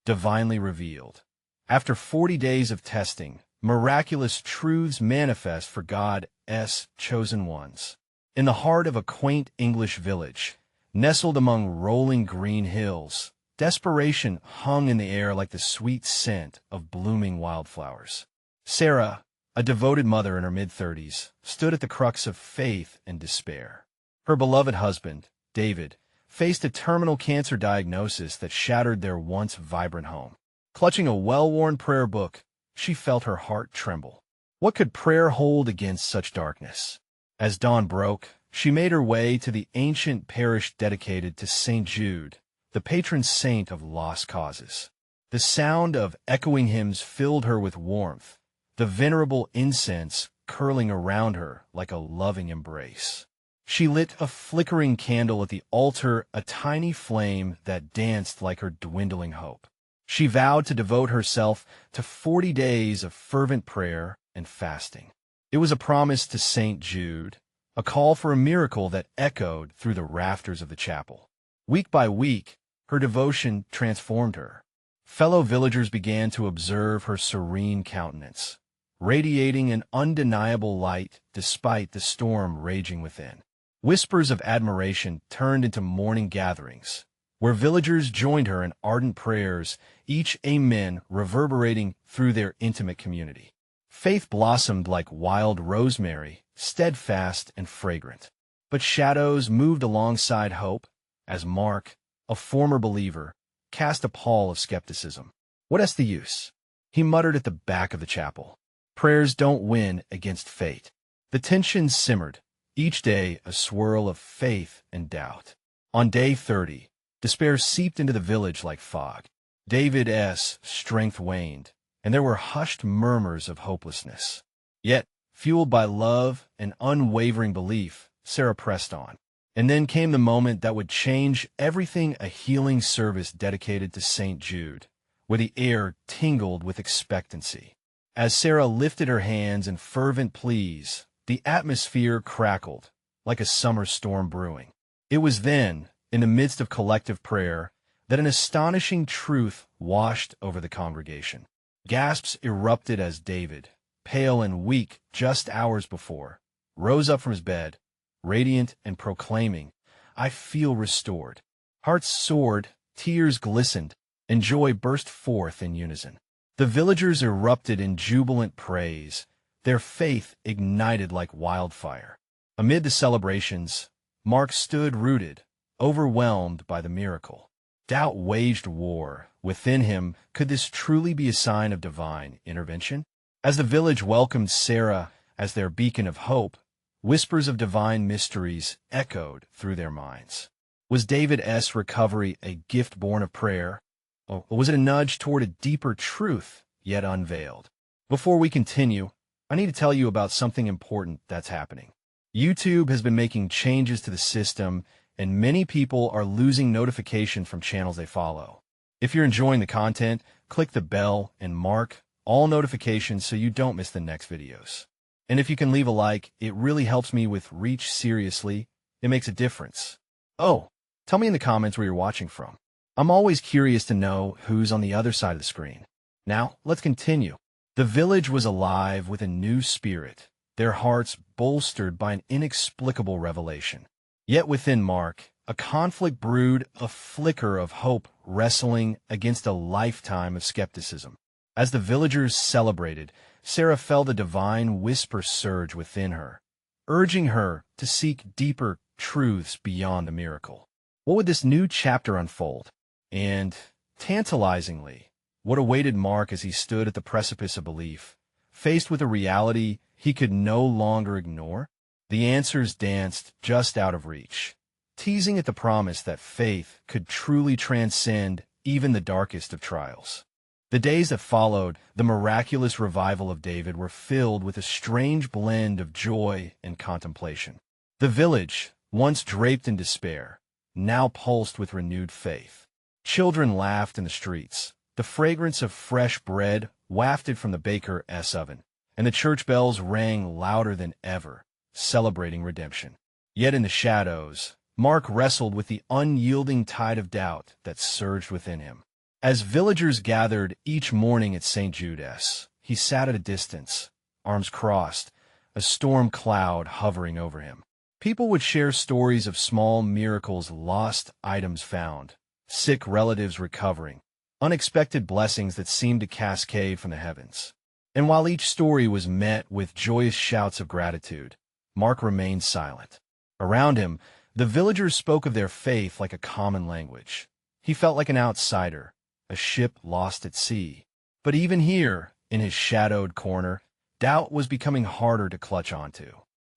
divinely revealed. After 40 days of testing, miraculous truths manifest for God's chosen ones. In the heart of a quaint English village, nestled among rolling green hills, desperation hung in the air like the sweet scent of blooming wildflowers. Sarah, a devoted mother in her mid-30s, stood at the crux of faith and despair. Her beloved husband, David, faced a terminal cancer diagnosis that shattered their once vibrant home. Clutching a well-worn prayer book, she felt her heart tremble. What could prayer hold against such darkness? As dawn broke, she made her way to the ancient parish dedicated to St. Jude, the patron saint of lost causes. The sound of echoing hymns filled her with warmth, the venerable incense curling around her like a loving embrace. She lit a flickering candle at the altar, a tiny flame that danced like her dwindling hope. She vowed to devote herself to 40 days of fervent prayer and fasting. It was a promise to St. Jude, a call for a miracle that echoed through the rafters of the chapel. Week by week, her devotion transformed her. Fellow villagers began to observe her serene countenance, radiating an undeniable light despite the storm raging within. Whispers of admiration turned into morning gatherings, where villagers joined her in ardent prayers, each amen reverberating through their intimate community. Faith blossomed like wild rosemary, steadfast and fragrant. But shadows moved alongside hope, as Mark, a former believer, cast a pall of skepticism. "What's the use?" he muttered at the back of the chapel. "Prayers don't win against fate." The tension simmered, each day a swirl of faith and doubt. On day 30, despair seeped into the village like fog. David's strength waned, and there were hushed murmurs of hopelessness. Yet, fueled by love and unwavering belief, Sarah pressed on. And then came the moment that would change everything, a healing service dedicated to St. Jude, where the air tingled with expectancy. As Sarah lifted her hands in fervent pleas, the atmosphere crackled, like a summer storm brewing. It was then, in the midst of collective prayer, that an astonishing truth washed over the congregation. Gasps erupted as David, pale and weak just hours before, rose up from his bed, radiant and proclaiming, "I feel restored." Hearts soared, tears glistened, and joy burst forth in unison. The villagers erupted in jubilant praise, their faith ignited like wildfire. Amid the celebrations, Mark stood rooted, overwhelmed by the miracle. Doubt waged war. Within him, could this truly be a sign of divine intervention? As the village welcomed Sarah as their beacon of hope, whispers of divine mysteries echoed through their minds. Was David's recovery a gift born of prayer, or was it a nudge toward a deeper truth yet unveiled? Before we continue, I need to tell you about something important that's happening. YouTube has been making changes to the system, and many people are losing notification from channels they follow. If you're enjoying the content, click the bell and mark all notifications so you don't miss the next videos. And if you can leave a like, it really helps me with reach. Seriously, it makes a difference. Oh, tell me in the comments where you're watching from. I'm always curious to know who's on the other side of the screen. Now, let's continue. The village was alive with a new spirit, their hearts bolstered by an inexplicable revelation. Yet within Mark, a conflict brewed, a flicker of hope wrestling against a lifetime of skepticism. As the villagers celebrated, Sarah felt a divine whisper surge within her, urging her to seek deeper truths beyond the miracle. What would this new chapter unfold? And, tantalizingly, what awaited Mark as he stood at the precipice of belief, faced with a reality he could no longer ignore? The answers danced just out of reach, teasing at the promise that faith could truly transcend even the darkest of trials. The days that followed the miraculous revival of David were filled with a strange blend of joy and contemplation. The village, once draped in despair, now pulsed with renewed faith. Children laughed in the streets, the fragrance of fresh bread wafted from the baker's oven, and the church bells rang louder than ever, celebrating redemption. Yet in the shadows, Mark wrestled with the unyielding tide of doubt that surged within him. As villagers gathered each morning at St. Judas, he sat at a distance, arms crossed, a storm cloud hovering over him. People would share stories of small miracles, lost items found, sick relatives recovering, unexpected blessings that seemed to cascade from the heavens. And while each story was met with joyous shouts of gratitude, Mark remained silent. Around him, the villagers spoke of their faith like a common language. He felt like an outsider, a ship lost at sea. But even here, in his shadowed corner, doubt was becoming harder to clutch onto.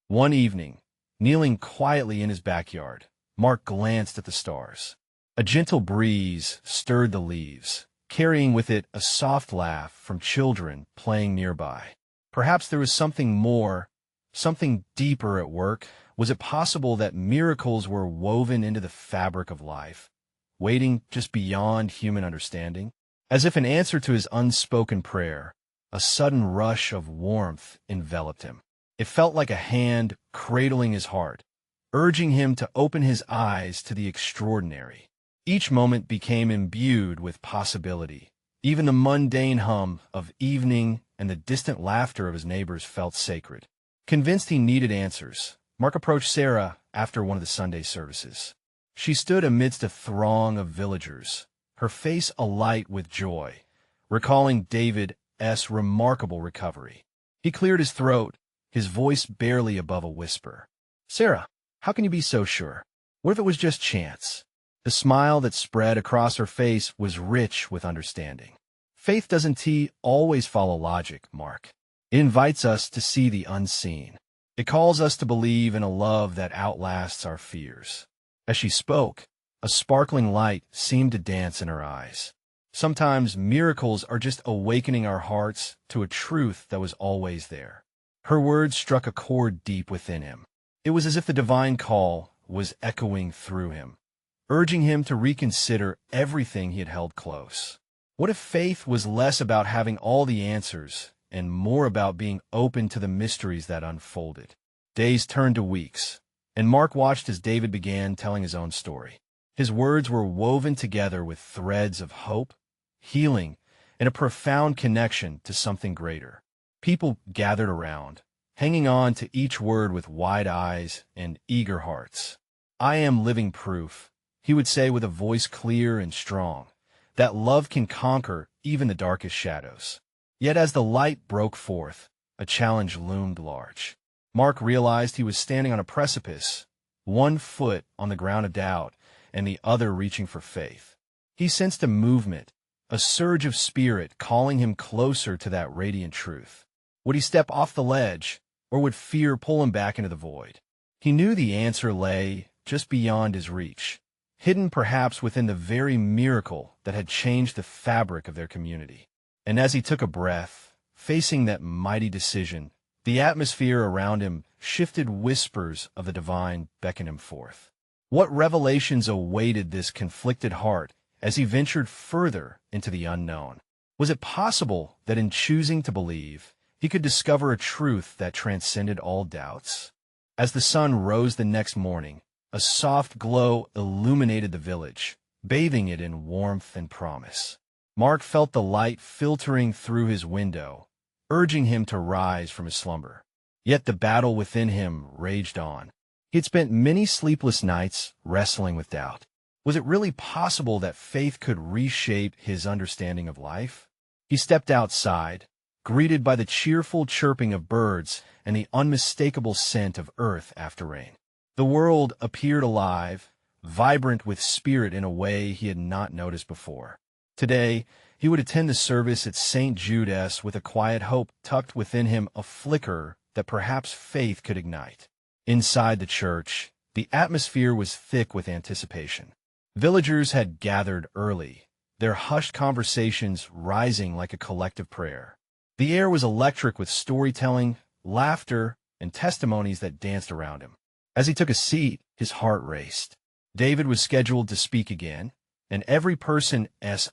One evening, kneeling quietly in his backyard, Mark glanced at the stars. A gentle breeze stirred the leaves, carrying with it a soft laugh from children playing nearby. Perhaps there was something more, something deeper at work. Was it possible that miracles were woven into the fabric of life, waiting just beyond human understanding? As if in answer to his unspoken prayer, a sudden rush of warmth enveloped him. It felt like a hand cradling his heart, urging him to open his eyes to the extraordinary. Each moment became imbued with possibility. Even the mundane hum of evening and the distant laughter of his neighbors felt sacred. Convinced he needed answers, Mark approached Sarah after one of the Sunday services. She stood amidst a throng of villagers, her face alight with joy, recalling David's remarkable recovery. He cleared his throat, his voice barely above a whisper. "Sarah, how can you be so sure? What if it was just chance?" The smile that spread across her face was rich with understanding. Faith doesn't always follow logic, Mark. It invites us to see the unseen. It calls us to believe in a love that outlasts our fears. As she spoke, a sparkling light seemed to dance in her eyes. Sometimes miracles are just awakening our hearts to a truth that was always there. Her words struck a chord deep within him. It was as if the divine call was echoing through him, urging him to reconsider everything he had held close. What if faith was less about having all the answers and more about being open to the mysteries that unfolded? Days turned to weeks, and Mark watched as David began telling his own story. His words were woven together with threads of hope, healing, and a profound connection to something greater. People gathered around, hanging on to each word with wide eyes and eager hearts. "I am living proof," he would say with a voice clear and strong, "that love can conquer even the darkest shadows." Yet as the light broke forth, a challenge loomed large. Mark realized he was standing on a precipice, one foot on the ground of doubt and the other reaching for faith. He sensed a movement, a surge of spirit calling him closer to that radiant truth. Would he step off the ledge, or would fear pull him back into the void? He knew the answer lay just beyond his reach, hidden perhaps within the very miracle that had changed the fabric of their community. And as he took a breath, facing that mighty decision, the atmosphere around him shifted, whispers of the divine beckoned him forth. What revelations awaited this conflicted heart as he ventured further into the unknown? Was it possible that in choosing to believe, he could discover a truth that transcended all doubts? As the sun rose the next morning, a soft glow illuminated the village, bathing it in warmth and promise. Mark felt the light filtering through his window, urging him to rise from his slumber. Yet the battle within him raged on. He had spent many sleepless nights wrestling with doubt. Was it really possible that faith could reshape his understanding of life? He stepped outside, greeted by the cheerful chirping of birds and the unmistakable scent of earth after rain. The world appeared alive, vibrant with spirit in a way he had not noticed before. Today, he would attend the service at St. Judas with a quiet hope tucked within him, a flicker that perhaps faith could ignite. Inside the church, the atmosphere was thick with anticipation. Villagers had gathered early, their hushed conversations rising like a collective prayer. The air was electric with storytelling, laughter, and testimonies that danced around him. As he took a seat, his heart raced. David was scheduled to speak again, and every person's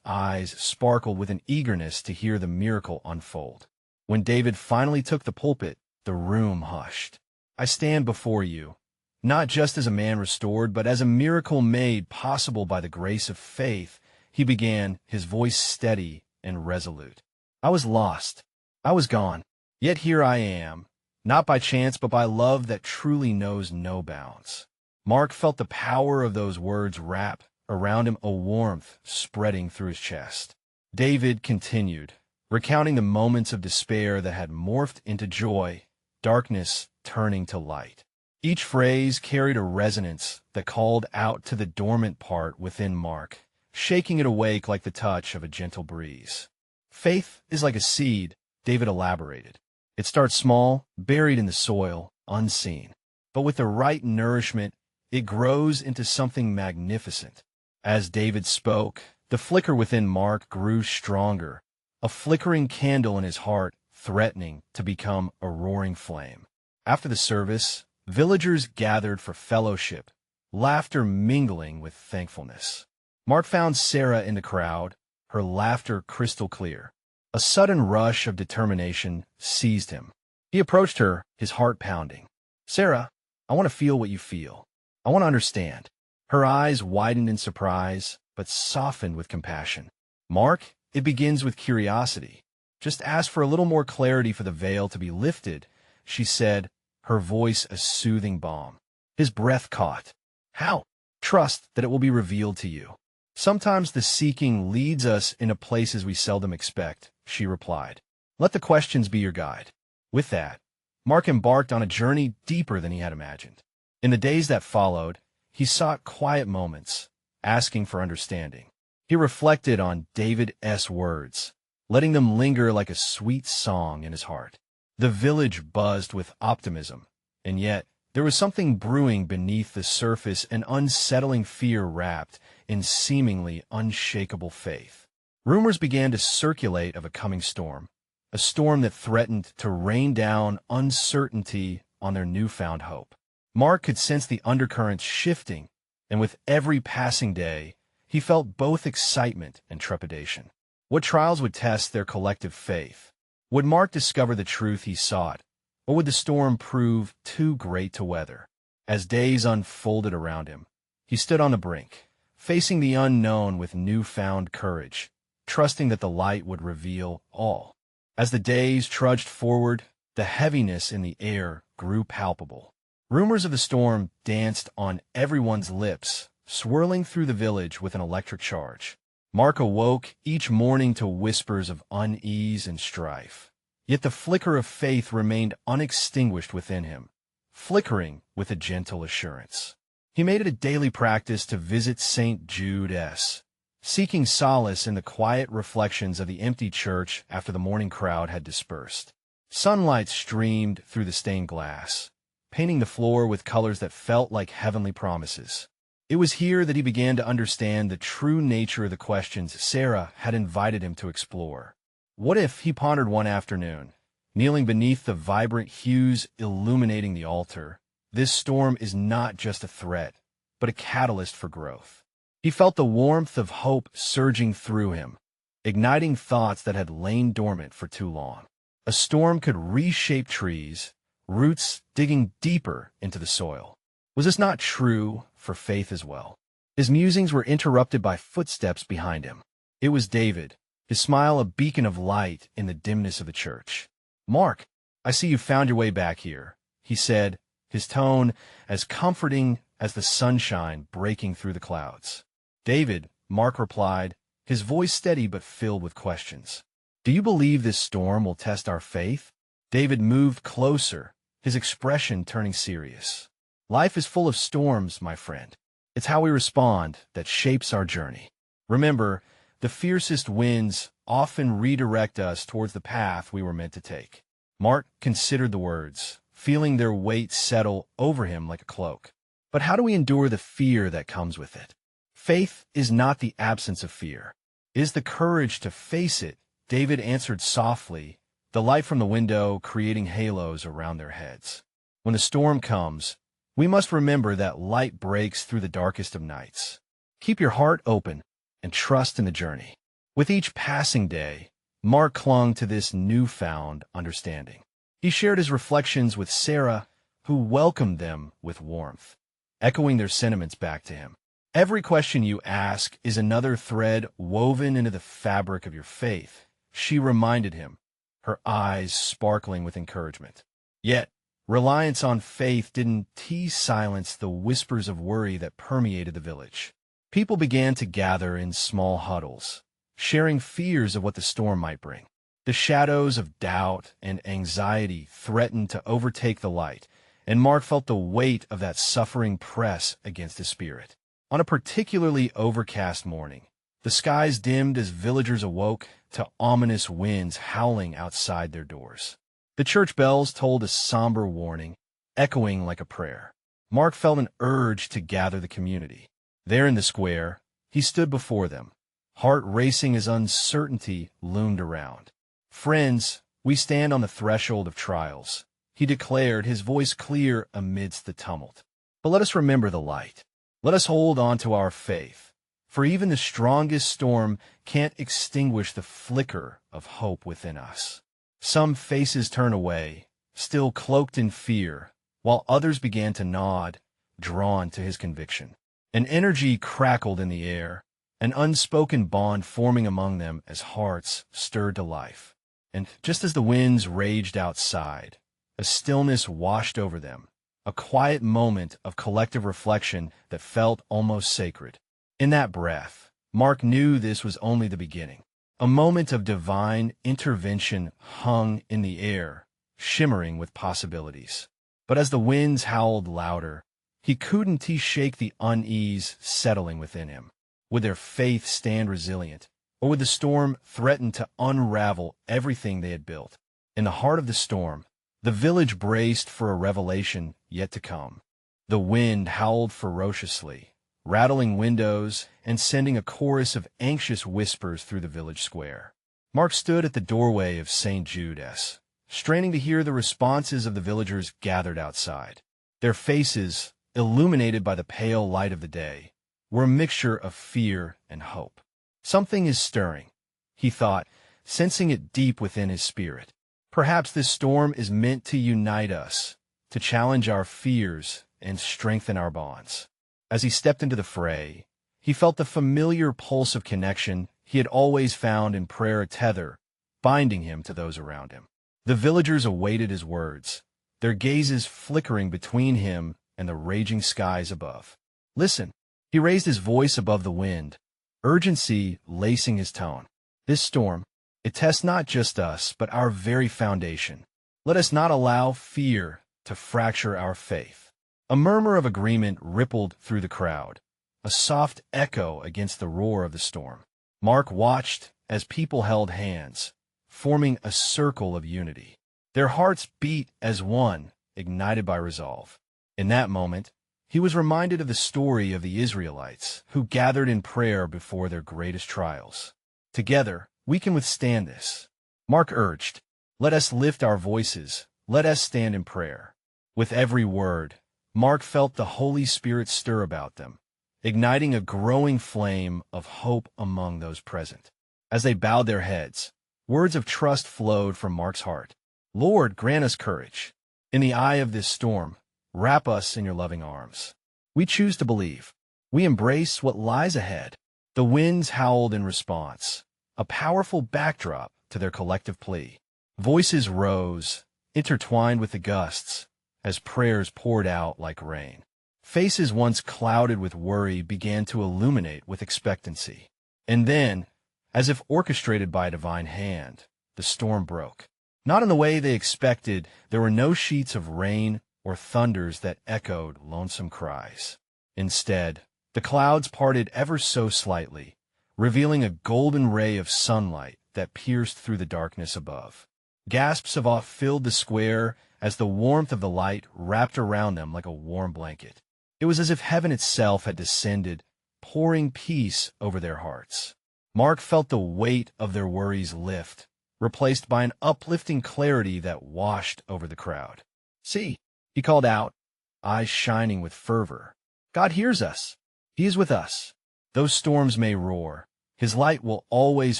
eyes sparkled with an eagerness to hear the miracle unfold. When David finally took the pulpit, the room hushed. "I stand before you, not just as a man restored, but as a miracle made possible by the grace of faith," He began, his voice steady and resolute. I was lost. I was gone. Yet here I am, not by chance but by love that truly knows no bounds. Mark felt the power of those words wrap around him, a warmth spreading through his chest. David continued, recounting the moments of despair that had morphed into joy, darkness turning to light. Each phrase carried a resonance that called out to the dormant part within Mark, shaking it awake like the touch of a gentle breeze. Faith is like a seed, David elaborated. It starts small, buried in the soil, unseen. But with the right nourishment, it grows into something magnificent. As David spoke, the flicker within Mark grew stronger, a flickering candle in his heart, threatening to become a roaring flame. After the service, villagers gathered for fellowship, laughter mingling with thankfulness. Mark found Sarah in the crowd, her laughter crystal clear. A sudden rush of determination seized him. He approached her, his heart pounding. Sarah, I want to feel what you feel. I want to understand. Her eyes widened in surprise, but softened with compassion. Mark, it begins with curiosity. Just ask for a little more clarity for the veil to be lifted, she said, her voice a soothing balm. His breath caught. How? Trust that it will be revealed to you. Sometimes the seeking leads us into places we seldom expect, she replied. Let the questions be your guide. With that, Mark embarked on a journey deeper than he had imagined. In the days that followed, he sought quiet moments, asking for understanding. He reflected on David's words, letting them linger like a sweet song in his heart. The village buzzed with optimism, and yet there was something brewing beneath the surface, an unsettling fear wrapped in seemingly unshakable faith. Rumors began to circulate of a coming storm, a storm that threatened to rain down uncertainty on their newfound hope. Mark could sense the undercurrents shifting, and with every passing day, he felt both excitement and trepidation. What trials would test their collective faith? Would Mark discover the truth he sought, or would the storm prove too great to weather? As days unfolded around him, he stood on the brink, facing the unknown with newfound courage, trusting that the light would reveal all. As the days trudged forward, the heaviness in the air grew palpable. Rumors of the storm danced on everyone's lips, swirling through the village with an electric charge. Mark awoke each morning to whispers of unease and strife. Yet the flicker of faith remained unextinguished within him, flickering with a gentle assurance. He made it a daily practice to visit St. Jude's, seeking solace in the quiet reflections of the empty church after the morning crowd had dispersed. Sunlight streamed through the stained glass, painting the floor with colors that felt like heavenly promises. It was here that he began to understand the true nature of the questions Sarah had invited him to explore. What if, he pondered one afternoon, kneeling beneath the vibrant hues illuminating the altar, this storm is not just a threat, but a catalyst for growth. He felt the warmth of hope surging through him, igniting thoughts that had lain dormant for too long. A storm could reshape trees, roots digging deeper into the soil. Was this not true for faith as well? His musings were interrupted by footsteps behind him. It was David, his smile a beacon of light in the dimness of the church. Mark, I see you found your way back here, he said, his tone as comforting as the sunshine breaking through the clouds. David, Mark replied, his voice steady but filled with questions. Do you believe this storm will test our faith? David moved closer, his expression turning serious. Life is full of storms, my friend. It's how we respond that shapes our journey. Remember, the fiercest winds often redirect us towards the path we were meant to take. Mark considered the words, feeling their weight settle over him like a cloak. But how do we endure the fear that comes with it? Faith is not the absence of fear. It is the courage to face it, David answered softly, the light from the window creating halos around their heads. When the storm comes, we must remember that light breaks through the darkest of nights. Keep your heart open and trust in the journey. With each passing day, Mark clung to this newfound understanding. He shared his reflections with Sarah, who welcomed them with warmth, echoing their sentiments back to him. Every question you ask is another thread woven into the fabric of your faith, she reminded him, her eyes sparkling with encouragement. Yet, reliance on faith didn't silence the whispers of worry that permeated the village. People began to gather in small huddles, sharing fears of what the storm might bring. The shadows of doubt and anxiety threatened to overtake the light, and Mark felt the weight of that suffering press against his spirit. On a particularly overcast morning, the skies dimmed as villagers awoke to ominous winds howling outside their doors. The church bells told a somber warning, echoing like a prayer. Mark felt an urge to gather the community. There in the square, he stood before them, heart racing as uncertainty loomed around. "Friends, we stand on the threshold of trials," he declared, his voice clear amidst the tumult. "But let us remember the light. Let us hold on to our faith, for even the strongest storm can't extinguish the flicker of hope within us." Some faces turned away, still cloaked in fear, while others began to nod, drawn to his conviction. An energy crackled in the air, an unspoken bond forming among them as hearts stirred to life. And just as the winds raged outside, a stillness washed over them, a quiet moment of collective reflection that felt almost sacred. In that breath, Mark knew this was only the beginning. A moment of divine intervention hung in the air, shimmering with possibilities. But as the winds howled louder, he couldn't shake the unease settling within him. Would their faith stand resilient, or would the storm threaten to unravel everything they had built? In the heart of the storm, the village braced for a revelation yet to come. The wind howled ferociously, rattling windows and sending a chorus of anxious whispers through the village square. Mark stood at the doorway of St. Jude's, straining to hear the responses of the villagers gathered outside. Their faces, illuminated by the pale light of the day, were a mixture of fear and hope. Something is stirring, he thought, sensing it deep within his spirit. Perhaps this storm is meant to unite us, to challenge our fears and strengthen our bonds. As he stepped into the fray, he felt the familiar pulse of connection he had always found in prayer, a tether binding him to those around him. The villagers awaited his words, their gazes flickering between him and the raging skies above. "Listen," he raised his voice above the wind, urgency lacing his tone. "This storm, it tests not just us, but our very foundation. Let us not allow fear to fracture our faith." A murmur of agreement rippled through the crowd, a soft echo against the roar of the storm. Mark watched as people held hands, forming a circle of unity. Their hearts beat as one, ignited by resolve. In that moment, he was reminded of the story of the Israelites who gathered in prayer before their greatest trials. "Together, we can withstand this," Mark urged. "Let us lift our voices. Let us stand in prayer." With every word, Mark felt the Holy Spirit stir about them, igniting a growing flame of hope among those present. As they bowed their heads, words of trust flowed from Mark's heart. "Lord, grant us courage. In the eye of this storm, wrap us in your loving arms. We choose to believe. We embrace what lies ahead." The winds howled in response, a powerful backdrop to their collective plea. Voices rose, intertwined with the gusts, as prayers poured out like rain. Faces once clouded with worry began to illuminate with expectancy. And then, as if orchestrated by a divine hand, the storm broke. Not in the way they expected. There were no sheets of rain or thunders that echoed lonesome cries. Instead, the clouds parted ever so slightly, revealing a golden ray of sunlight that pierced through the darkness above. Gasps of awe filled the square as the warmth of the light wrapped around them like a warm blanket. It was as if heaven itself had descended, pouring peace over their hearts. Mark felt the weight of their worries lift, replaced by an uplifting clarity that washed over the crowd. "See," he called out, eyes shining with fervor. "God hears us. He is with us. Those storms may roar. His light will always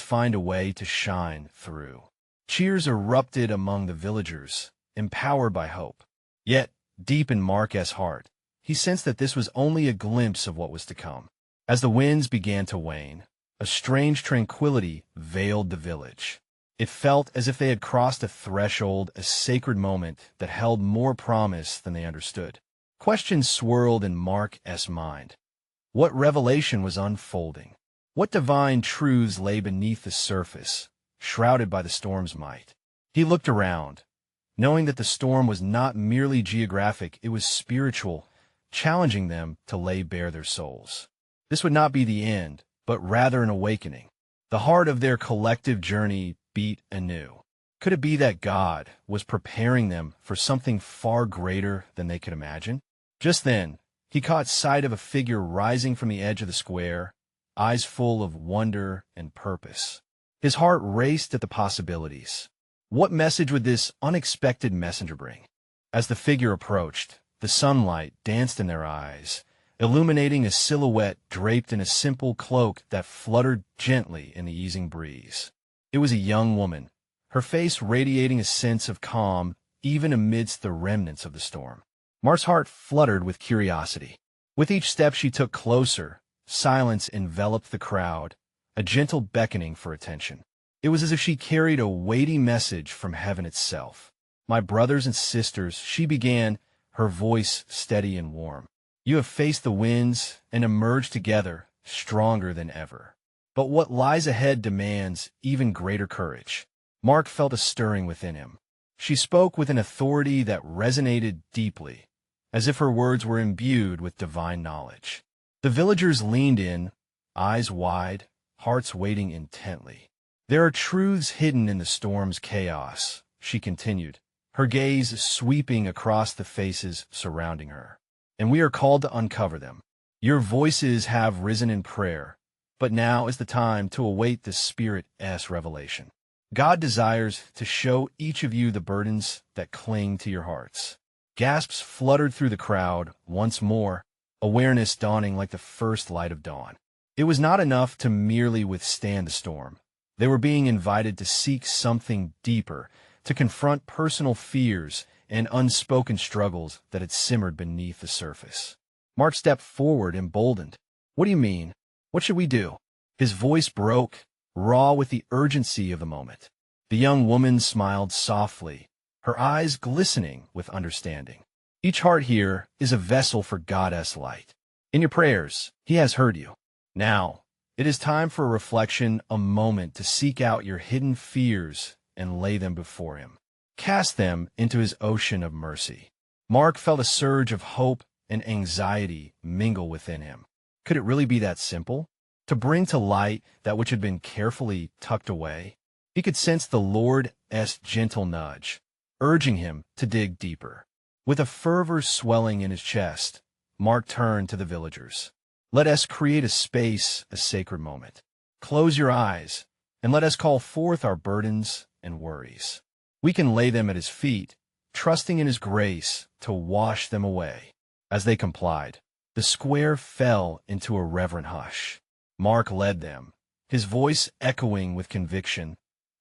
find a way to shine through." Cheers erupted among the villagers, empowered by hope. Yet, deep in Mark's heart, he sensed that this was only a glimpse of what was to come. As the winds began to wane, a strange tranquility veiled the village. It felt as if they had crossed a threshold, a sacred moment that held more promise than they understood. Questions swirled in Mark's mind. What revelation was unfolding? What divine truths lay beneath the surface, shrouded by the storm's might? He looked around, knowing that the storm was not merely geographic, it was spiritual, challenging them to lay bare their souls. This would not be the end, but rather an awakening. The heart of their collective journey beat anew. Could it be that God was preparing them for something far greater than they could imagine? Just then, he caught sight of a figure rising from the edge of the square, eyes full of wonder and purpose. His heart raced at the possibilities. What message would this unexpected messenger bring? As the figure approached, the sunlight danced in their eyes, illuminating a silhouette draped in a simple cloak that fluttered gently in the easing breeze. It was a young woman, her face radiating a sense of calm even amidst the remnants of the storm. Mark's heart fluttered with curiosity. With each step she took closer, silence enveloped the crowd, a gentle beckoning for attention. It was as if she carried a weighty message from heaven itself. "My brothers and sisters," she began, her voice steady and warm. "You have faced the winds and emerged together, stronger than ever. But what lies ahead demands even greater courage." Mark felt a stirring within him. She spoke with an authority that resonated deeply, as if her words were imbued with divine knowledge. The villagers leaned in, eyes wide, hearts waiting intently. "There are truths hidden in the storm's chaos," she continued, her gaze sweeping across the faces surrounding her. "And we are called to uncover them. Your voices have risen in prayer, but now is the time to await the Spirit's revelation. God desires to show each of you the burdens that cling to your hearts." Gasps fluttered through the crowd once more, awareness dawning like the first light of dawn. It was not enough to merely withstand the storm. They were being invited to seek something deeper, to confront personal fears and unspoken struggles that had simmered beneath the surface. Mark stepped forward, emboldened. "What do you mean? What should we do?" His voice broke, raw with the urgency of the moment. The young woman smiled softly, her eyes glistening with understanding. "Each heart here is a vessel for God's light. In your prayers, He has heard you. Now, it is time for a reflection, a moment to seek out your hidden fears and lay them before Him. Cast them into His ocean of mercy." Mark felt a surge of hope and anxiety mingle within him. Could it really be that simple? To bring to light that which had been carefully tucked away? He could sense the Lord's gentle nudge, urging him to dig deeper. With a fervor swelling in his chest, Mark turned to the villagers. "Let us create a space, a sacred moment. Close your eyes, and let us call forth our burdens and worries. We can lay them at His feet, trusting in His grace to wash them away." As they complied, the square fell into a reverent hush. Mark led them, his voice echoing with conviction.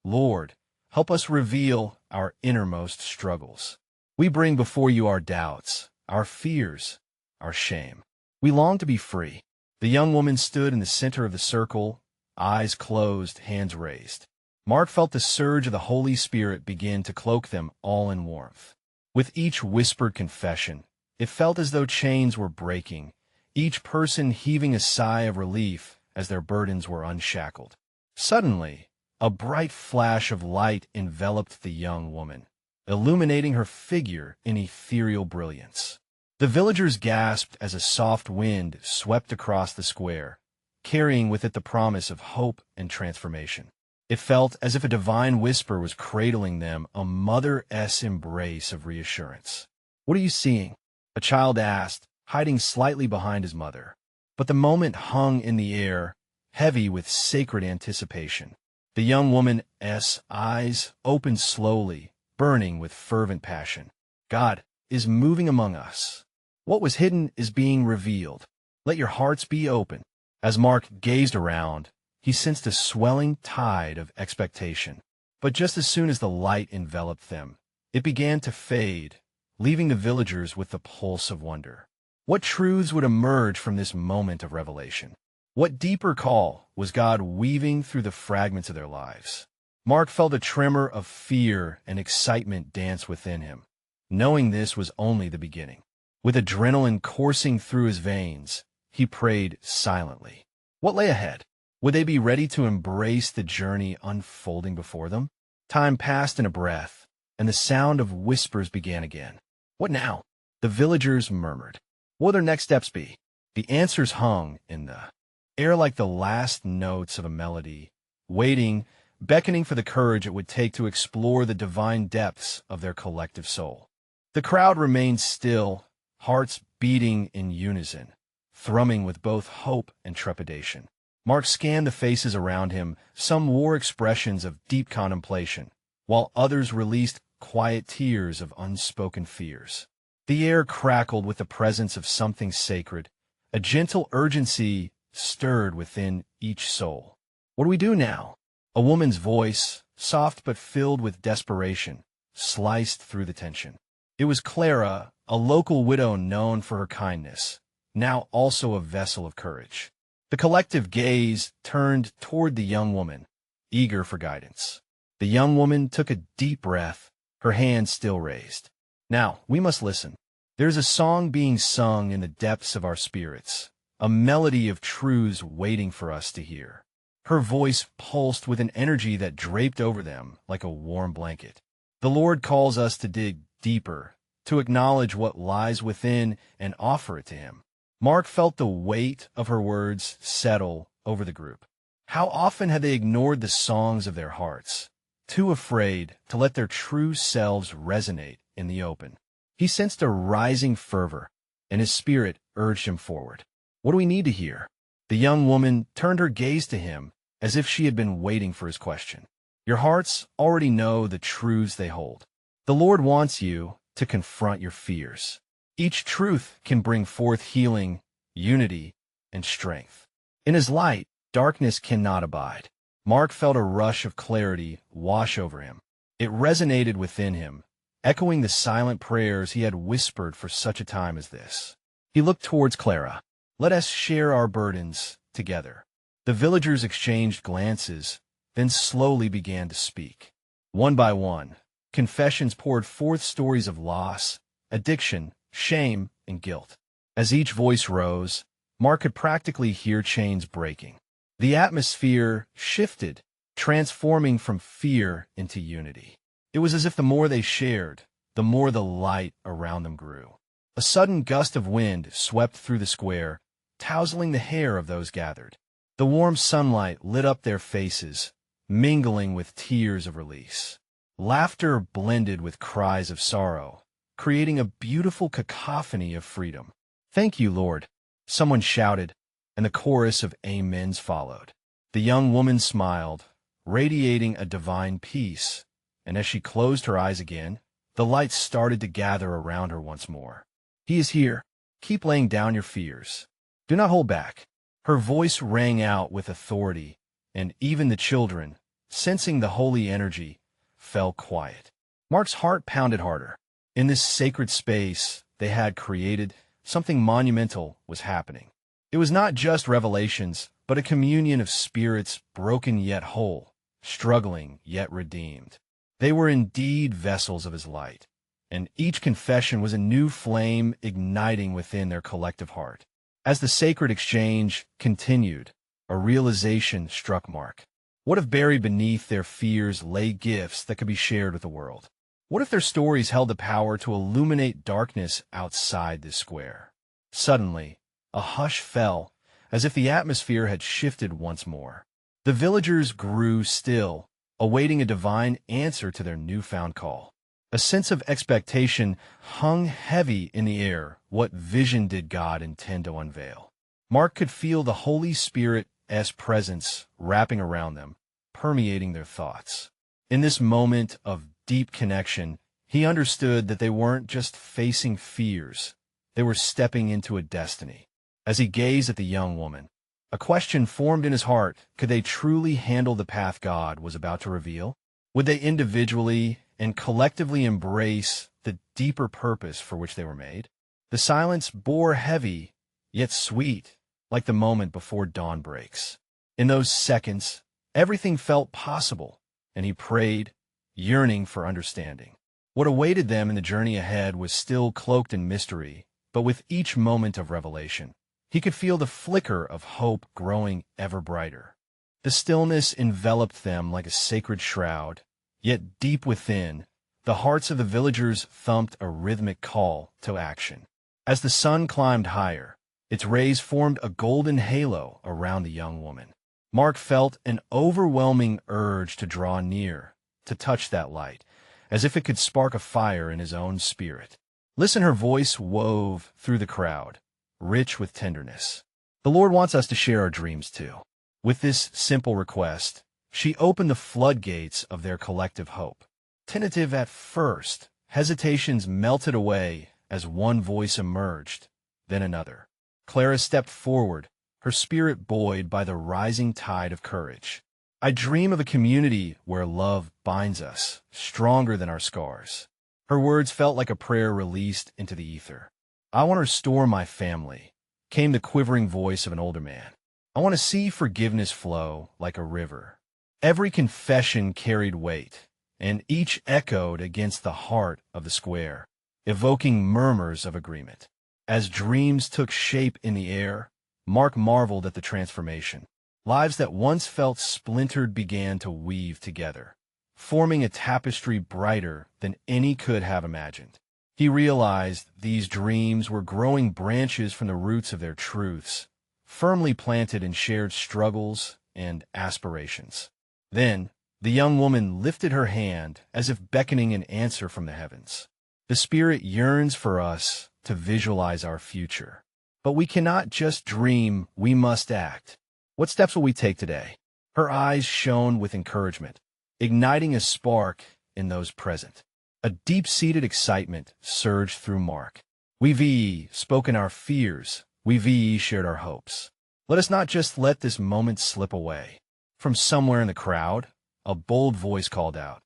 "Lord, help us reveal our innermost struggles. We bring before you our doubts, our fears, our shame. We long to be free." The young woman stood in the center of the circle, eyes closed, hands raised. Mark felt the surge of the Holy Spirit begin to cloak them all in warmth. With each whispered confession, it felt as though chains were breaking, each person heaving a sigh of relief as their burdens were unshackled. Suddenly, a bright flash of light enveloped the young woman, illuminating her figure in ethereal brilliance. The villagers gasped as a soft wind swept across the square, carrying with it the promise of hope and transformation. It felt as if a divine whisper was cradling them, a mother's embrace of reassurance. "What are you seeing?" a child asked, hiding slightly behind his mother. But the moment hung in the air, heavy with sacred anticipation. The young woman's eyes opened slowly, burning with fervent passion. "God is moving among us. What was hidden is being revealed. Let your hearts be open." As Mark gazed around, he sensed a swelling tide of expectation. But just as soon as the light enveloped them, it began to fade, leaving the villagers with the pulse of wonder. What truths would emerge from this moment of revelation? What deeper call was God weaving through the fragments of their lives? Mark felt a tremor of fear and excitement dance within him, knowing this was only the beginning. With adrenaline coursing through his veins, he prayed silently. What lay ahead? Would they be ready to embrace the journey unfolding before them? Time passed in a breath, and the sound of whispers began again. What now? The villagers murmured. What will their next steps be? The answers hung in the air like the last notes of a melody, waiting, beckoning for the courage it would take to explore the divine depths of their collective soul. The crowd remained still, hearts beating in unison, thrumming with both hope and trepidation. Mark scanned the faces around him. Some wore expressions of deep contemplation, while others released quiet tears of unspoken fears. The air crackled with the presence of something sacred. A gentle urgency stirred within each soul. What do we do now? A woman's voice, soft but filled with desperation, sliced through the tension. It was Clara, a local widow known for her kindness, now also a vessel of courage. The collective gaze turned toward the young woman, eager for guidance. The young woman took a deep breath, her hand still raised. Now, we must listen. There's a song being sung in the depths of our spirits, a melody of truths waiting for us to hear. Her voice pulsed with an energy that draped over them like a warm blanket. The Lord calls us to dig deeper, to acknowledge what lies within and offer it to Him. Mark felt the weight of her words settle over the group. How often had they ignored the songs of their hearts, too afraid to let their true selves resonate in the open? He sensed a rising fervor, and his spirit urged him forward. What do we need to hear? The young woman turned her gaze to him as if she had been waiting for his question. Your hearts already know the truths they hold. The Lord wants you to confront your fears. Each truth can bring forth healing, unity, and strength. In His light, darkness cannot abide. Mark felt a rush of clarity wash over him. It resonated within him, echoing the silent prayers he had whispered for such a time as this. He looked towards Clara. Let us share our burdens together. The villagers exchanged glances, then slowly began to speak. One by one, confessions poured forth stories of loss, addiction, shame, and guilt. As each voice rose, Mark could practically hear chains breaking. The atmosphere shifted, transforming from fear into unity. It was as if the more they shared, the more the light around them grew. A sudden gust of wind swept through the square, tousling the hair of those gathered. The warm sunlight lit up their faces, mingling with tears of release. Laughter blended with cries of sorrow, creating a beautiful cacophony of freedom. Thank you, Lord, someone shouted, and the chorus of amens followed. The young woman smiled, radiating a divine peace, and as she closed her eyes again, the light started to gather around her once more. He is here. Keep laying down your fears. Do not hold back. Her voice rang out with authority, and even the children, sensing the holy energy, fell quiet. Mark's heart pounded harder. In this sacred space they had created, something monumental was happening. It was not just revelations, but a communion of spirits broken yet whole, struggling yet redeemed. They were indeed vessels of His light, and each confession was a new flame igniting within their collective heart. As the sacred exchange continued, a realization struck Mark. What if buried beneath their fears lay gifts that could be shared with the world? What if their stories held the power to illuminate darkness outside this square? Suddenly, a hush fell, as if the atmosphere had shifted once more. The villagers grew still, awaiting a divine answer to their newfound call. A sense of expectation hung heavy in the air. What vision did God intend to unveil? Mark could feel the Holy Spirit's presence wrapping around them, permeating their thoughts. In this moment of deep connection, he understood that they weren't just facing fears, they were stepping into a destiny. As he gazed at the young woman, a question formed in his heart: could they truly handle the path God was about to reveal? Would they individually and collectively embrace the deeper purpose for which they were made? The silence bore heavy, yet sweet, like the moment before dawn breaks. In those seconds, everything felt possible, and he prayed, yearning for understanding. What awaited them in the journey ahead was still cloaked in mystery, but with each moment of revelation, he could feel the flicker of hope growing ever brighter. The stillness enveloped them like a sacred shroud, yet deep within, the hearts of the villagers thumped a rhythmic call to action. As the sun climbed higher, its rays formed a golden halo around the young woman. Mark felt an overwhelming urge to draw near, to touch that light, as if it could spark a fire in his own spirit. Listen, her voice wove through the crowd, rich with tenderness. The Lord wants us to share our dreams too. With this simple request, she opened the floodgates of their collective hope. Tentative at first, hesitations melted away as one voice emerged, then another. Clara stepped forward, her spirit buoyed by the rising tide of courage. I dream of a community where love binds us, stronger than our scars. Her words felt like a prayer released into the ether. I want to restore my family, came the quivering voice of an older man. I want to see forgiveness flow like a river. Every confession carried weight, and each echoed against the heart of the square, evoking murmurs of agreement. As dreams took shape in the air, Mark marveled at the transformation. Lives that once felt splintered began to weave together, forming a tapestry brighter than any could have imagined. He realized these dreams were growing branches from the roots of their truths, firmly planted in shared struggles and aspirations. Then, the young woman lifted her hand as if beckoning an answer from the heavens. The Spirit yearns for us to visualize our future. But we cannot just dream, we must act. What steps will we take today? Her eyes shone with encouragement, igniting a spark in those present. A deep-seated excitement surged through Mark. We've spoken our fears. We've shared our hopes. Let us not just let this moment slip away. From somewhere in the crowd, a bold voice called out,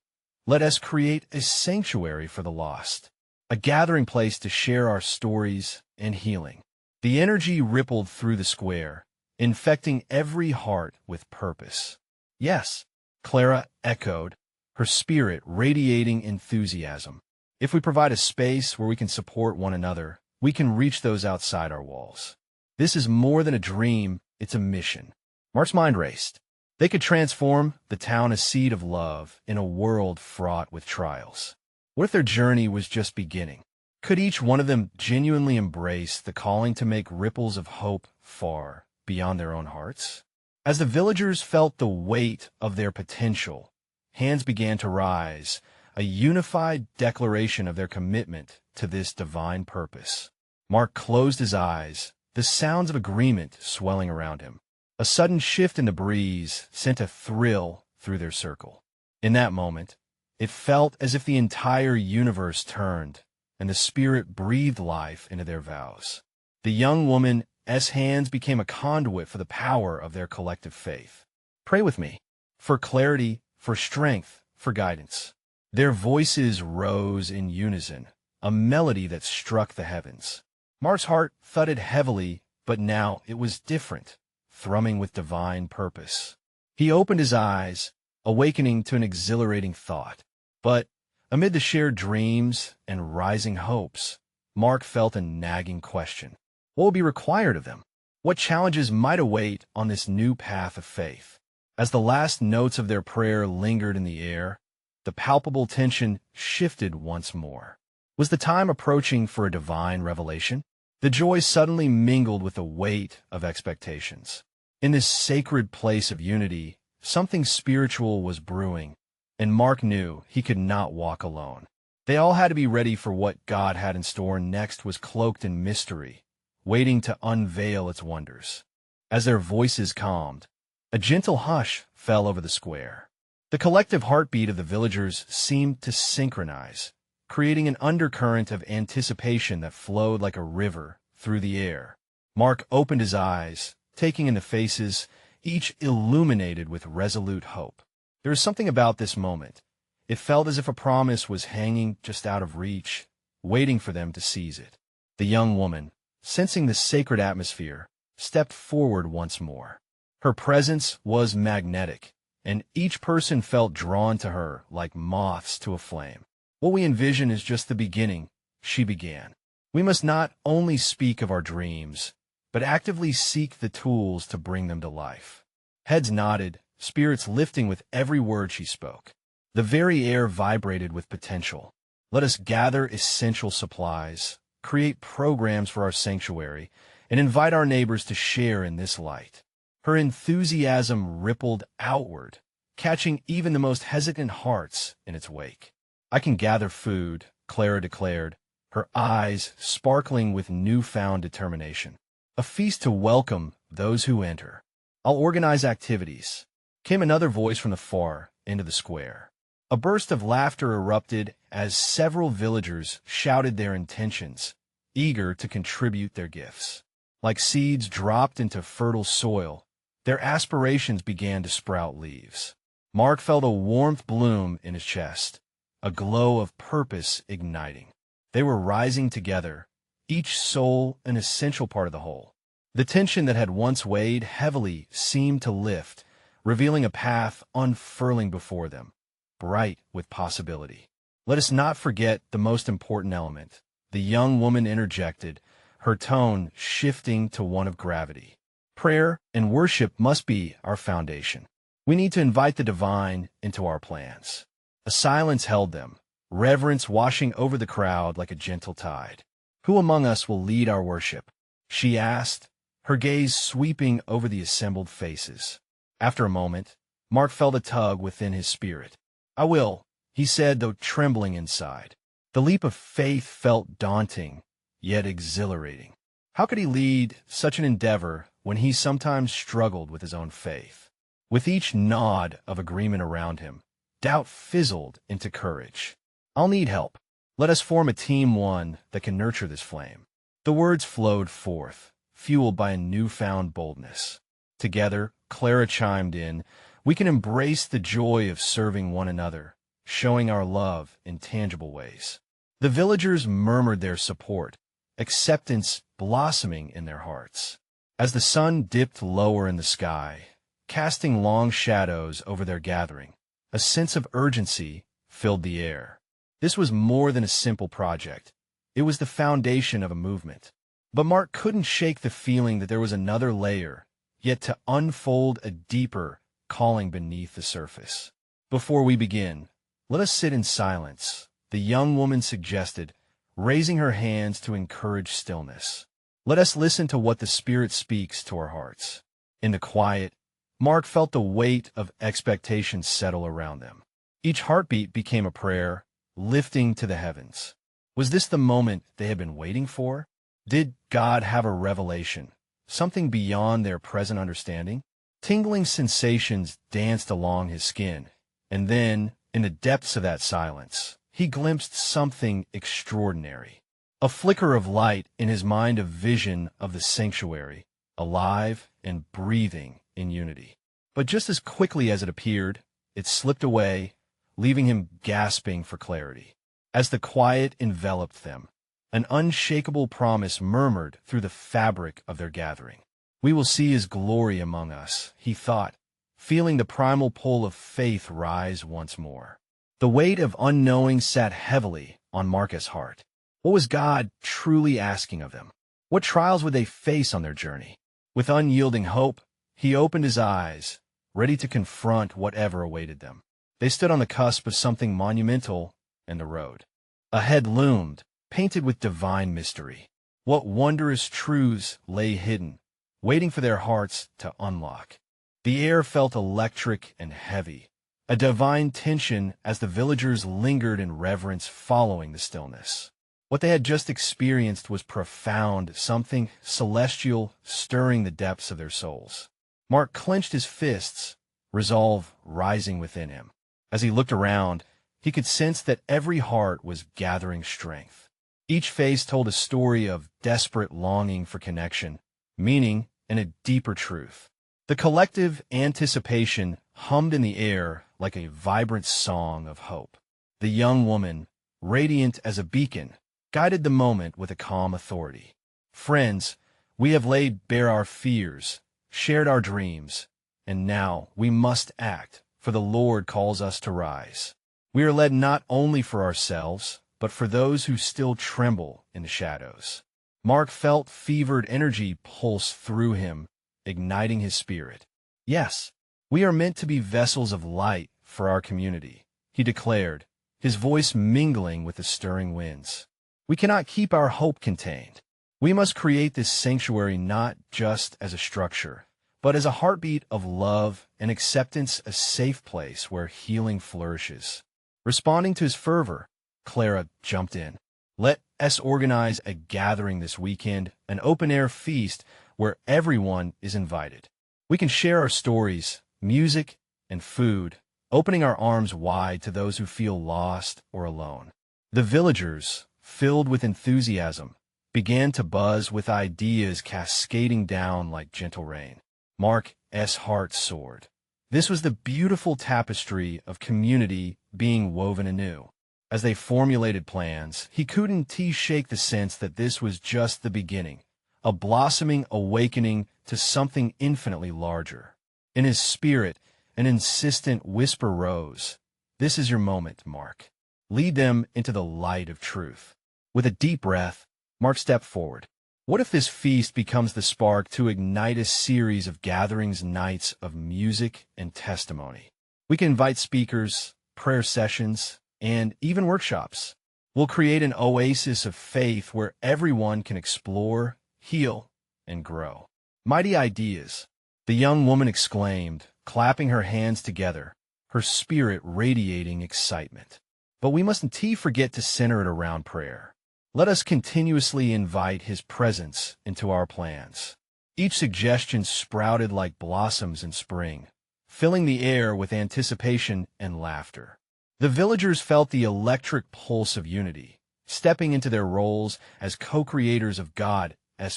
"Let us create a sanctuary for the lost, a gathering place to share our stories and healing." The energy rippled through the square, infecting every heart with purpose. "Yes," Clara echoed, her spirit radiating enthusiasm. "If we provide a space where we can support one another, we can reach those outside our walls. This is more than a dream, it's a mission." Mark's mind raced. They could transform the town a seed of love in a world fraught with trials. What if their journey was just beginning? Could each one of them genuinely embrace the calling to make ripples of hope far beyond their own hearts? As the villagers felt the weight of their potential, hands began to rise, a unified declaration of their commitment to this divine purpose. Mark closed his eyes, the sounds of agreement swelling around him. A sudden shift in the breeze sent a thrill through their circle. In that moment, it felt as if the entire universe turned, and the Spirit breathed life into their vows. The young woman's hands became a conduit for the power of their collective faith. Pray with me, for clarity, for strength, for guidance. Their voices rose in unison, a melody that struck the heavens. Mark's heart thudded heavily, but now it was different, thrumming with divine purpose. He opened his eyes, awakening to an exhilarating thought. But amid the shared dreams and rising hopes, Mark felt a nagging question. What will be required of them? What challenges might await on this new path of faith? As the last notes of their prayer lingered in the air, the palpable tension shifted once more. Was the time approaching for a divine revelation? The joy suddenly mingled with the weight of expectations. In this sacred place of unity, something spiritual was brewing, and Mark knew he could not walk alone. They all had to be ready for what God had in store next was cloaked in mystery, waiting to unveil its wonders. As their voices calmed, a gentle hush fell over the square. The collective heartbeat of the villagers seemed to synchronize, creating an undercurrent of anticipation that flowed like a river through the air. Mark opened his eyes, taking in the faces, each illuminated with resolute hope. There was something about this moment. It felt as if a promise was hanging just out of reach, waiting for them to seize it. The young woman, sensing the sacred atmosphere, stepped forward once more. Her presence was magnetic, and each person felt drawn to her like moths to a flame. What we envision is just the beginning, she began. We must not only speak of our dreams, but actively seek the tools to bring them to life. Heads nodded, spirits lifting with every word she spoke. The very air vibrated with potential. Let us gather essential supplies, create programs for our sanctuary, and invite our neighbors to share in this light. Her enthusiasm rippled outward, catching even the most hesitant hearts in its wake. I can gather food, Clara declared, her eyes sparkling with newfound determination. A feast to welcome those who enter. I'll organize activities. Came another voice from the far end of the square. A burst of laughter erupted as several villagers shouted their intentions, eager to contribute their gifts. Like seeds dropped into fertile soil, their aspirations began to sprout leaves. Mark felt a warmth bloom in his chest, a glow of purpose igniting. They were rising together, each soul an essential part of the whole. The tension that had once weighed heavily seemed to lift, revealing a path unfurling before them, bright with possibility. Let us not forget the most important element, the young woman interjected, her tone shifting to one of gravity. Prayer and worship must be our foundation. We need to invite the divine into our plans. A silence held them, reverence washing over the crowd like a gentle tide. Who among us will lead our worship? She asked, her gaze sweeping over the assembled faces. After a moment, Mark felt a tug within his spirit. I will, he said, though trembling inside. The leap of faith felt daunting, yet exhilarating. How could he lead such an endeavor when he sometimes struggled with his own faith? With each nod of agreement around him, doubt fizzled into courage. I'll need help. Let us form a team one that can nurture this flame. The words flowed forth, fueled by a newfound boldness. Together, Clara chimed in, we can embrace the joy of serving one another, showing our love in tangible ways. The villagers murmured their support, acceptance blossoming in their hearts. As the sun dipped lower in the sky, casting long shadows over their gathering, a sense of urgency filled the air. This was more than a simple project. It was the foundation of a movement. But Mark couldn't shake the feeling that there was another layer, yet to unfold a deeper calling beneath the surface. Before we begin, let us sit in silence, the young woman suggested, raising her hands to encourage stillness. Let us listen to what the Spirit speaks to our hearts. In the quiet, Mark felt the weight of expectation settle around them. Each heartbeat became a prayer, lifting to the heavens. Was this the moment they had been waiting for? Did God have a revelation, something beyond their present understanding? Tingling sensations danced along his skin, and then, in the depths of that silence, he glimpsed something extraordinary. A flicker of light in his mind, a vision of the sanctuary, alive and breathing in unity. But just as quickly as it appeared, it slipped away, leaving him gasping for clarity. As the quiet enveloped them, an unshakable promise murmured through the fabric of their gathering. We will see his glory among us, he thought, feeling the primal pull of faith rise once more. The weight of unknowing sat heavily on Marcus' heart. What was God truly asking of them? What trials would they face on their journey? With unyielding hope, he opened his eyes, ready to confront whatever awaited them. They stood on the cusp of something monumental in the road. Ahead loomed, painted with divine mystery. What wondrous truths lay hidden, waiting for their hearts to unlock. The air felt electric and heavy, a divine tension as the villagers lingered in reverence following the stillness. What they had just experienced was profound, something celestial stirring the depths of their souls. Mark clenched his fists, resolve rising within him. As he looked around, he could sense that every heart was gathering strength. Each face told a story of desperate longing for connection, meaning, and a deeper truth. The collective anticipation hummed in the air like a vibrant song of hope. The young woman, radiant as a beacon, guided the moment with a calm authority. Friends, We have laid bare our fears, shared our dreams, and now we must act, for the Lord calls us to rise. We are led not only for ourselves, but for those who still tremble in the shadows. Mark felt fevered energy pulse through him, igniting his spirit. Yes, we are meant to be vessels of light for our community, he declared, his voice mingling with the stirring winds. We cannot keep our hope contained. We must create this sanctuary not just as a structure, but as a heartbeat of love and acceptance, a safe place where healing flourishes. Responding to his fervor, Clara jumped in. Let us organize a gathering this weekend, an open-air feast where everyone is invited. We can share our stories, music, and food, opening our arms wide to those who feel lost or alone. The villagers, filled with enthusiasm, began to buzz with ideas cascading down like gentle rain. Mark's heart soared. This was the beautiful tapestry of community being woven anew. As they formulated plans, he couldn't shake the sense that this was just the beginning, a blossoming awakening to something infinitely larger. In his spirit, an insistent whisper rose. This is your moment, Mark. Lead them into the light of truth. With a deep breath, Mark stepped forward. What if this feast becomes the spark to ignite a series of gatherings, nights of music and testimony? We can invite speakers, prayer sessions, and even workshops. We'll create an oasis of faith where everyone can explore, heal, and grow. Mighty ideas, the young woman exclaimed, clapping her hands together, her spirit radiating excitement. But we mustn't forget to center it around prayer. Let us continuously invite his presence into our plans. Each suggestion sprouted like blossoms in spring, filling the air with anticipation and laughter. The villagers felt the electric pulse of unity, stepping into their roles as co-creators of God's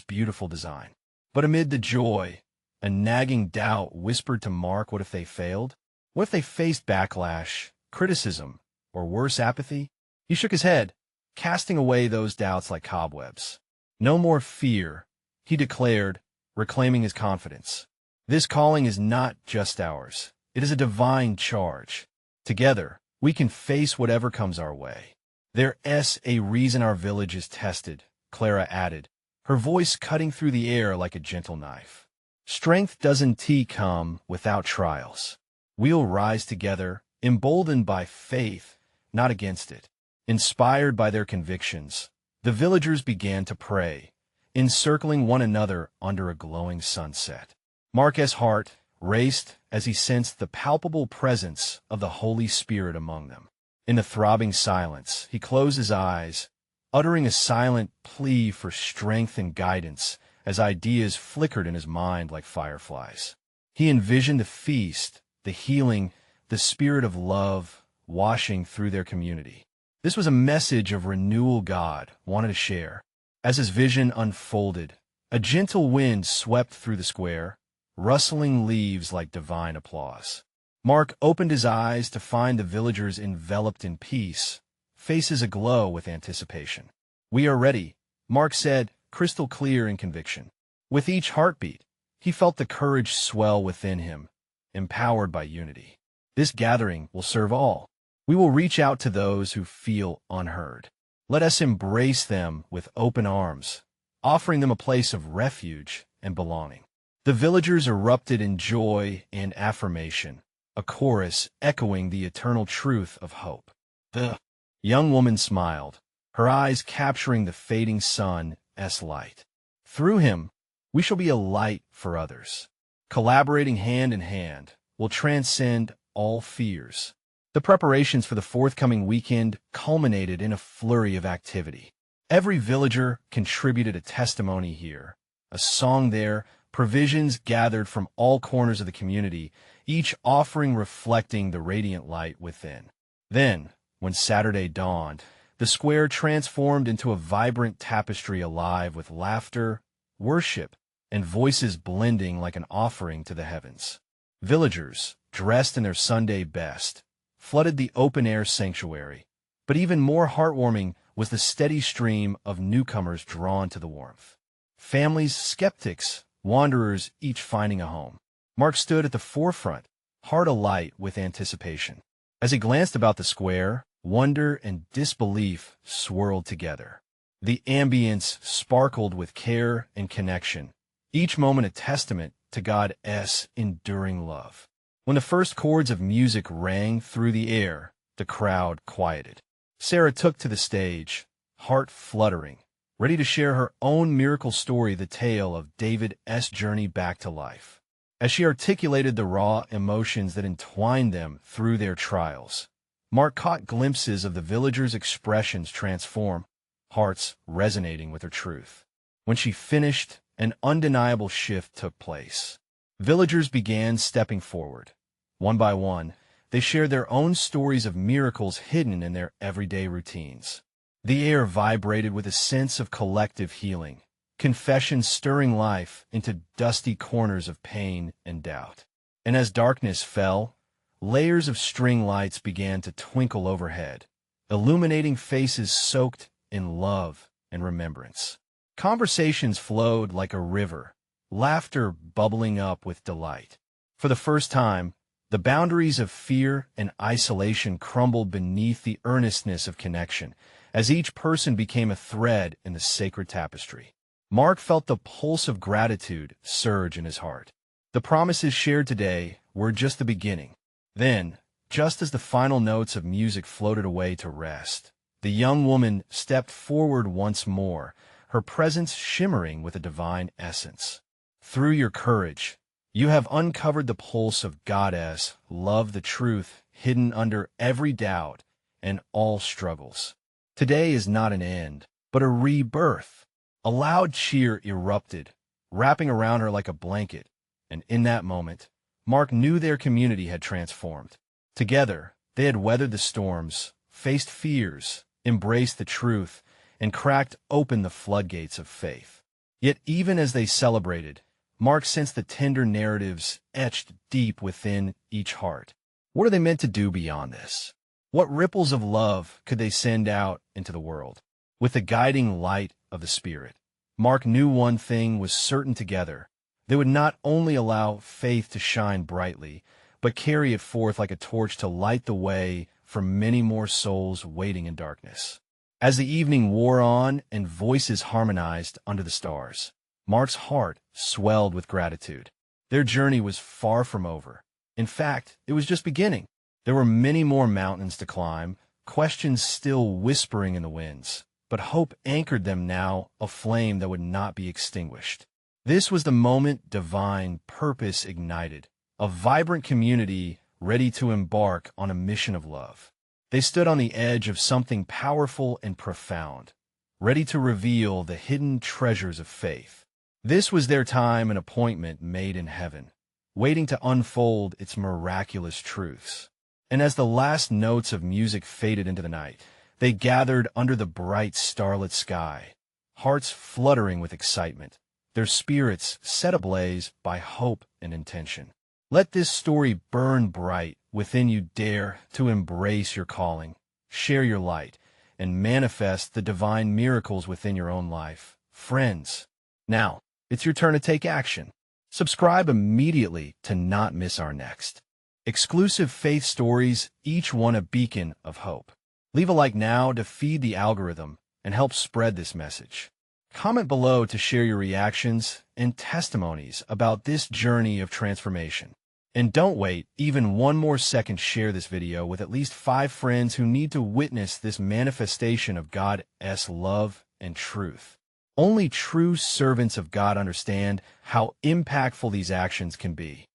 beautiful design. But amid the joy, a nagging doubt whispered to Mark, what if they failed? What if they faced backlash, criticism, or worse, apathy? He shook his head, casting away those doubts like cobwebs. No more fear, he declared, reclaiming his confidence. This calling is not just ours. It is a divine charge. Together, we can face whatever comes our way. There's a reason our village is tested, Clara added, her voice cutting through the air like a gentle knife. Strength doesn't come without trials. We'll rise together, emboldened by faith, not against it. Inspired by their convictions, the villagers began to pray, encircling one another under a glowing sunset. Mark's heart raced as he sensed the palpable presence of the Holy Spirit among them. In the throbbing silence, he closed his eyes, uttering a silent plea for strength and guidance as ideas flickered in his mind like fireflies. He envisioned the feast, the healing, the spirit of love washing through their community. This was a message of renewal God wanted to share. As his vision unfolded, a gentle wind swept through the square, rustling leaves like divine applause. Mark opened his eyes to find the villagers enveloped in peace, faces aglow with anticipation. We are ready, Mark said, crystal clear in conviction. With each heartbeat, he felt the courage swell within him, empowered by unity. This gathering will serve all. We will reach out to those who feel unheard. Let us embrace them with open arms, offering them a place of refuge and belonging. The villagers erupted in joy and affirmation, a chorus echoing the eternal truth of hope. The young woman smiled, her eyes capturing the fading sun's light. Through him, we shall be a light for others. Collaborating hand in hand, will transcend all fears. The preparations for the forthcoming weekend culminated in a flurry of activity. Every villager contributed a testimony here, a song there, provisions gathered from all corners of the community, each offering reflecting the radiant light within. Then, when Saturday dawned, the square transformed into a vibrant tapestry alive with laughter, worship, and voices blending like an offering to the heavens. Villagers, dressed in their Sunday best, flooded the open-air sanctuary, but even more heartwarming was the steady stream of newcomers drawn to the warmth. Families, skeptics, wanderers, each finding a home. Mark stood at the forefront, heart alight with anticipation. As he glanced about the square, wonder and disbelief swirled together. The ambience sparkled with care and connection, each moment a testament to God's enduring love. When the first chords of music rang through the air, the crowd quieted. Sarah took to the stage, heart fluttering, ready to share her own miracle story, the tale of David's journey back to life. As she articulated the raw emotions that entwined them through their trials, Mark caught glimpses of the villagers' expressions transform, hearts resonating with her truth. When she finished, an undeniable shift took place. Villagers began stepping forward. One by one, they shared their own stories of miracles hidden in their everyday routines. The air vibrated with a sense of collective healing, confessions stirring life into dusty corners of pain and doubt. And as darkness fell, layers of string lights began to twinkle overhead, illuminating faces soaked in love and remembrance. Conversations flowed like a river, laughter bubbling up with delight. For the first time, the boundaries of fear and isolation crumbled beneath the earnestness of connection, as each person became a thread in the sacred tapestry. Mark felt the pulse of gratitude surge in his heart. The promises shared today were just the beginning. Then, just as the final notes of music floated away to rest, the young woman stepped forward once more, her presence shimmering with a divine essence. Through your courage, you have uncovered the pulse of God's love, the truth hidden under every doubt and all struggles. Today is not an end, but a rebirth. A loud cheer erupted, wrapping around her like a blanket, and in that moment, Mark knew their community had transformed. Together, they had weathered the storms, faced fears, embraced the truth, and cracked open the floodgates of faith. Yet even as they celebrated, Mark sensed the tender narratives etched deep within each heart. What are they meant to do beyond this? What ripples of love could they send out into the world? With the guiding light of the Spirit, Mark knew one thing was certain: together, they would not only allow faith to shine brightly, but carry it forth like a torch to light the way for many more souls waiting in darkness. As the evening wore on and voices harmonized under the stars, Mark's heart swelled with gratitude. Their journey was far from over. In fact, it was just beginning. There were many more mountains to climb, questions still whispering in the winds, but hope anchored them now, a flame that would not be extinguished. This was the moment divine purpose ignited, a vibrant community ready to embark on a mission of love. They stood on the edge of something powerful and profound, ready to reveal the hidden treasures of faith. This was their time, an appointment made in heaven, waiting to unfold its miraculous truths. And as the last notes of music faded into the night, they gathered under the bright starlit sky, hearts fluttering with excitement, their spirits set ablaze by hope and intention. Let this story burn bright within you. Dare to embrace your calling, share your light, and manifest the divine miracles within your own life. Friends, now it's your turn to take action. Subscribe immediately to not miss our next exclusive faith stories, each one a beacon of hope. Leave a like now to feed the algorithm and help spread this message. Comment below to share your reactions and testimonies about this journey of transformation. And don't wait even one more second. Share this video with at least 5 friends who need to witness this manifestation of God's love and truth. Only true servants of God understand how impactful these actions can be.